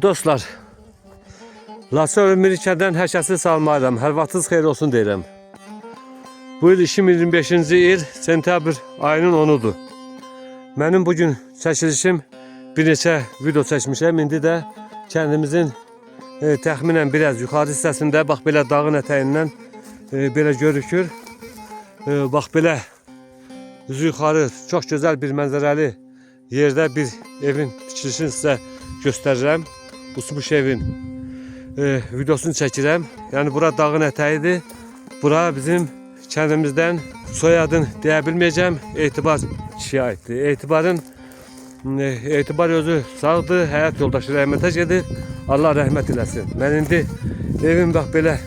Dostlar, Laçın Ömürlikədən hər kəsi salmayıram. Hər vaxtınız xeyir olsun deyirəm. Bu il 2025-ci il sentyabr ayının 10'udur. Mənim bugün çəkilişim bir neçə video çəkmişəm. İndi də kəndimizin təxminən biraz yuxarı hissəsində bax belə dağın ətəyindən belə görükür. Bax belə üzü yuxarı çox gözəl bir mənzərəli yerdə bir evin tikilişini sizə göstərirəm. Uçmuş evin videosunu çəkirəm. Yəni bura dağın ətəyidir. Bura bizim kəndimizdən soyadını deyə bilməyəcəm. Etibar kişiyə aiddir. Etibar özü sağdır. Həyat yoldaşı rəhmətə gedir. Allah rəhmət eləsin. Mən indi evim bax belə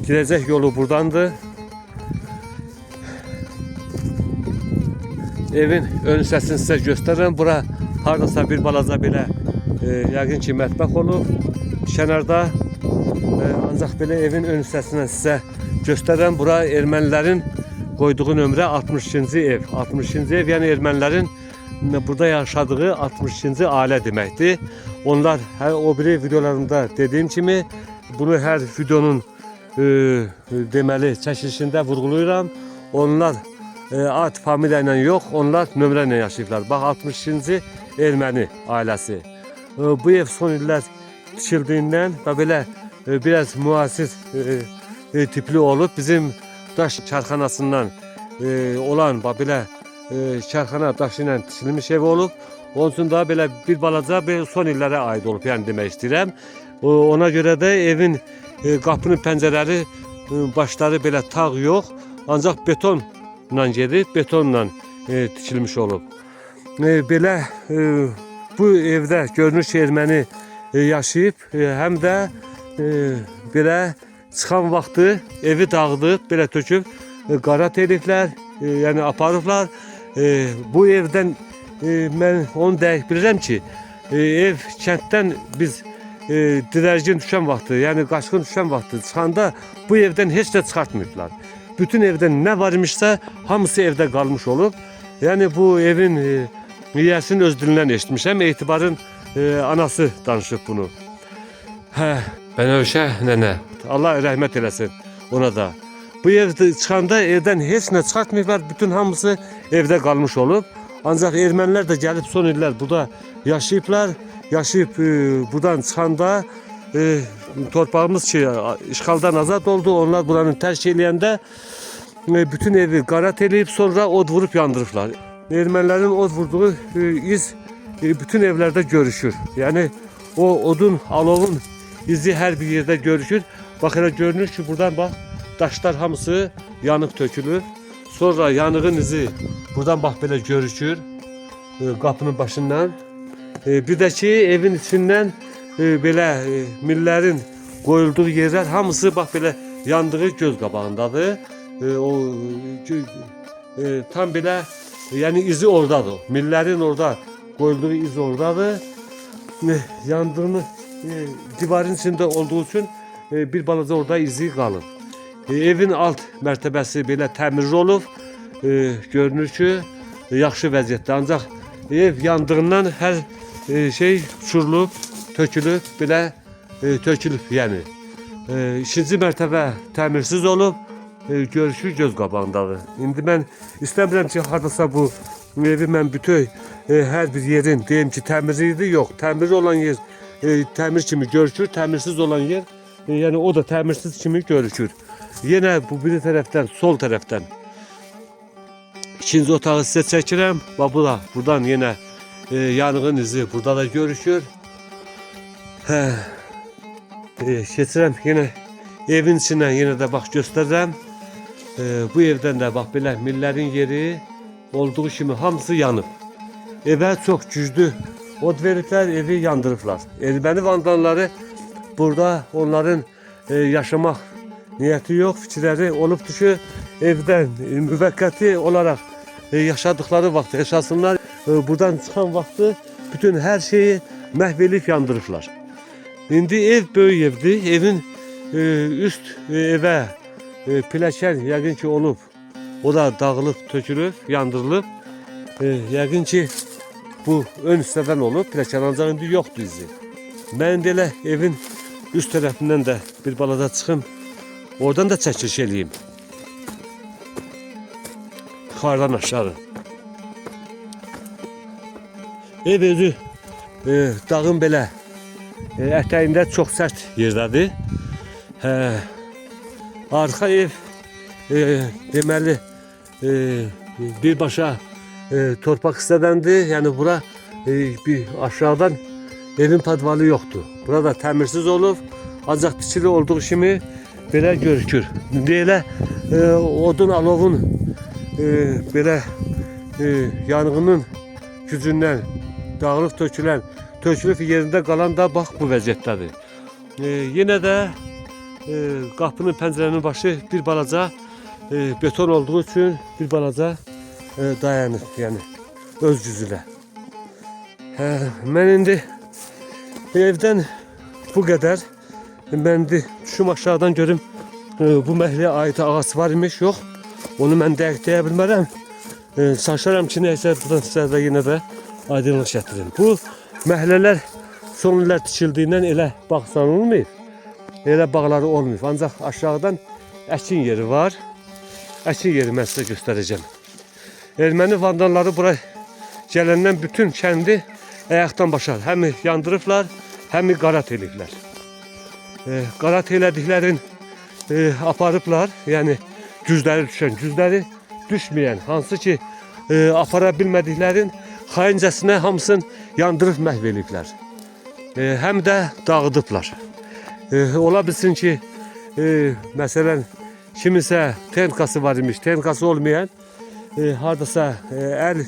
girəcək yolu buradandır. Evin ön hissəsini sizə göstərirəm. Bura hardasa bir balaca belə yəqin ki mətbəx olub. Kənarda ancaq belə evin ön hissəsindən sizə göstərirəm. Bura ermənilərin qoyduğu nömrə 62-ci ev. 62-ci ev yəni ermənilərin burada yaşadığı 62-ci ailə deməkdir. Onlar o biri videolarımda dediyim kimi bunu hər videonun deməli çəkilişində vurğulayıram. Onlar ad familiya ilə yox, onlar nömrə ilə yaşayıblar. Bax 62-ci erməni ailəsi. Bu ev son illər tikildiyindən və belə biraz müasir tipli olub. Bizim daş karxanasından olan belə karxana daşı ilə tikilmiş ev olub. Onun üçün daha belə bir balaca son illərə aid olub, yəni demək istəyirəm. Ona görə də evin qapının pəncərələri başları belə tağ yox, ancaq betonla gedib, betonla tikilmiş olub. Belə bu evdə görünür ki erməni yaşayıb, həm də belə çıxan vaxtı evi dağıdıb, belə töküb, qarat eliblər, yəni aparıblar. Bu evdən mən onu dəqiq bilirəm ki, ev kənddən biz dirərgin düşən vaxtı, yəni qaçqın düşən vaxtı çıxanda bu evdən heç də çıxartmayıblar. Bütün evdən nə var imişsə hamısı evdə qalmış olub. Yəni bu evin yiyəsinin öz dilindən eşitmişəm. Etibarın anası danışıb bunu. Bənövşə nənə. Allah rəhmət eləsin ona da. Bu evdə çıxanda evdən heç nə çıxartmayıblar. Bütün hamısı evdə qalmış olub. Ancaq ermənilər də gəlib son illər burada yaşayıblar. Yaşayıb buradan çıxanda torpağımız ki işğaldan azad oldu. Onlar buranı tərk eləyəndə bütün evi qarat eləyib sonra od vurub yandırıblar. Ermənilərin od vurduğu iz bütün evlərdə görüşür. Yəni o odun, alovun izi hər bir yerdə görüşür. Bax elə görünür ki buradan bax daşlar hamısı yanıb tökülür. Sonra yanığın izi buradan bax belə görüşür qapının başından. Bir də ki evin içindən belə millərin qoyulduğu yerlər hamısı bax belə yandığı göz qabağındadır. Tam belə yəni izi oradadır. Millərin orada qoyulduğu iz oradadır. Yandığını divarın içində olduğu üçün bir balaca orada izi qalıb. Evin alt mərtəbəsi belə təmirli olub. Görünür ki yaxşı vəziyyətdə. Ancaq ev yandığından hər şey uçurulub, tökülüb, belə tökülüb yəni. İkinci mərtəbə təmirsiz olub. Görüşür göz qabağındadır. İndi mən istəmirəm ki hardasa bu evi mən bütöv hər bir yerin deyim ki təmirli idi, yox. Təmirli olan yer təmir kimi görüşür, təmirsiz olan yer yəni o da təmirsiz kimi görüşür. Yenə bu biri tərəfdən, sol tərəfdən ikinci otağı sizə çəkirəm. Bax bu da buradan yenə yanığın izi burada da görüşür. Keçirəm yenə evin içindən yenə də bax göstərirəm. Bu evdən də bax belə millərin yeri olduğu kimi hamısı yanıb. Evə çox güclü od veriblər, evi yandırıblar. Erməni vandalları burada onların yaşamaq niyyəti yox, fikirləri olubdur ki evdən müvəqqəti olaraq yaşadıkları vaxt yaşasınlar. Buradan çıxan vaxtı bütün hər şeyi məhv edib yandırıblar. İndi ev böyük evdir. Evin üst evə pilləkən yəqin ki olub. O da dağılıb, tökülüb, yandırılıb. Yəqin ki bu ön hissədən olub, pilləkən ancaq indi yoxdur izi. Mən də elə evin üst tərəfindən də bir balaca çıxım, oradan da çəkiliş eləyim. Yuxarıdan aşağı. Ev özü dağın belə ətəyində çox sərt yerdədir. Arxa ev deməli birbaşa torpaq hissədəndir. Yəni bura bir aşağıdan evin padvalı yoxdur. Burada təmirsiz olub, ancaq tikili olduğu kimi belə görükür. Belə odun alovun belə yanğının gücündən dağılıb tökülüb yerində qalan da bax bu vəziyyətdədir. Yenə də qapının pəncərənin başı bir balaca beton olduğu üçün bir balaca dayanır, yəni öz gücülə. Mən indi evdən bu qədər. Mən indi düşüm aşağıdan görüm bu məhəlləyə aid ağac var imiş, yox. Onu mən dəqiq deyə bilmərəm. Çalışaram ki, nəysə buradan sizə yenə də aydınlıq gətirin. Bu məhəllələr son illər tikildiyindən elə bağ sanılmır. Elə bağları olmuyor. Ancaq aşağıdan əkin yeri var. Əkin yeri mən sizə göstərəcəm. Erməni vandalları bura gələndən bütün kəndi ayaqdan başa həm yandırıblar, həm qarat eləyiblər. Qarat elədiklərin aparıblar, yəni güzləri düşən, güzləri düşməyən, hansı ki apara bilmədiklərin xaincəsinə hamısını yandırıb məhv eləyiblər. Həm də dağıdıblar. Ola bilsin ki, məsələn, kimisə texnikası var imiş, texnikası olmayan hardasa əl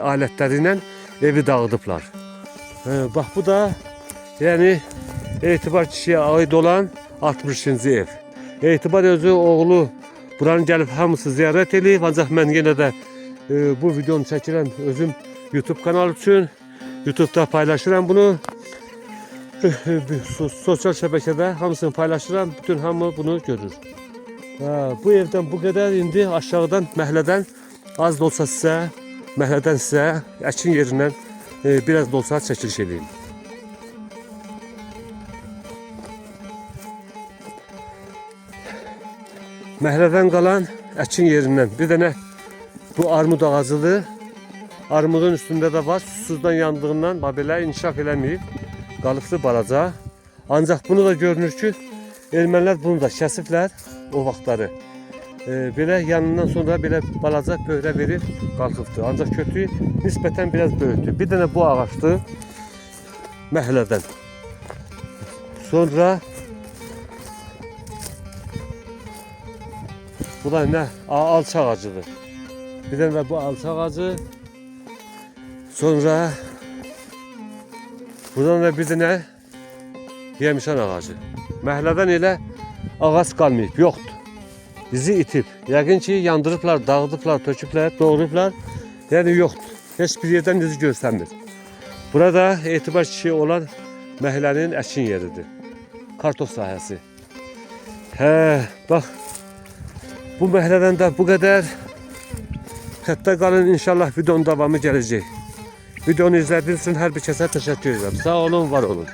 alətləri ilə evi dağıdıblar. Bax bu da yəni Etibar kişiyə aid olan 60-cı ev. Etibar özü oğlu buranı gəlib hamısı ziyarət eləyib, ancaq mən yenə də bu videonu çəkirəm özüm YouTube kanalı üçün. YouTube'da paylaşıram bunu. Sosial şəbəkədə hamısını paylaşıram, bütün hamı bunu görür. Bu evdən bu qədər. İndi aşağıdan məhəllədən az da olsa sizə, məhəllədən sizə əkin yerindən biraz da olsa çəkiliş edeyim. Məhəllədən qalan əkin yerindən bir dənə bu armud ağacıdır. Armudun üstündə də var, susuzdan yandığından belə inkişaf eləməyib, qalıbdır balaca. Ancaq bunu da görünür ki, ermənilər bunu da kəsiblər o vaxtları. Belə yanından sonra belə balaca pöhrə verib qalxıbdır. Ancaq kötü nisbətən biraz böyükdür. Bir dənə bu ağaçdır məhəllədən. Sonra bu da nə? Alça ağacıdır. Bir dənə də bu alça ağacı. Sonra buradan da bir dənə yemişan ağacı. Məhəllədən elə ağac qalmayıb, yoxdur. Bizi itib. Yəqin ki, yandırıblar, dağıdıblar, töküblər, doğrayıblar. Yəni yoxdur. Heç bir yerdən izi görsənmir. Burada Etibar kişi olan məhəllənin əkin yeridir. Kartof sahəsi. Bax. Bu məhəllədən də bu qədər. Xəttə qalın, inşallah videonun davamı gələcək. Videonu izlədiyiniz üçün hər bir kəsə təşəkkür edirəm. Sağ olun, var olun.